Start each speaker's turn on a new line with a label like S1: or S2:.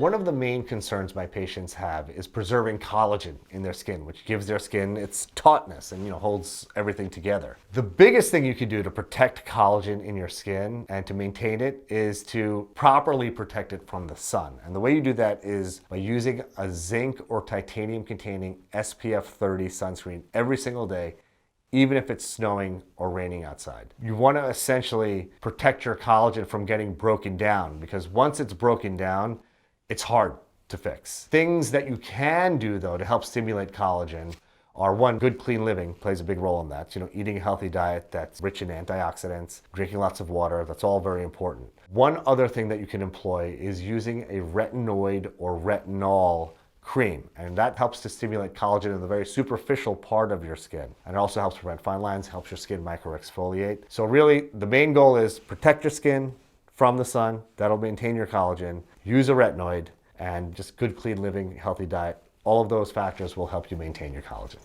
S1: One of the main concerns my patients have is preserving collagen in their skin, which gives their skin its tautness and holds everything together. The biggest thing you can do to protect collagen in your skin and to maintain it is to properly protect it from the sun. And the way you do that is by using a zinc or titanium containing SPF 30 sunscreen every single day, even if it's snowing or raining outside. You want to essentially protect your collagen from getting broken down, because once it's broken down, it's hard to fix. Things that you can do though to help stimulate collagen are: one, good clean living plays a big role in that. Eating a healthy diet that's rich in antioxidants, drinking lots of water, that's all very important. One other thing that you can employ is using a retinoid or retinol cream, and that helps to stimulate collagen in the very superficial part of your skin, and it also helps prevent fine lines, helps your skin micro-exfoliate. So really the main goal is protect your skin from the sun. That'll maintain your collagen. Use a retinoid, and just good clean living, healthy diet. All of those factors will help you maintain your collagen.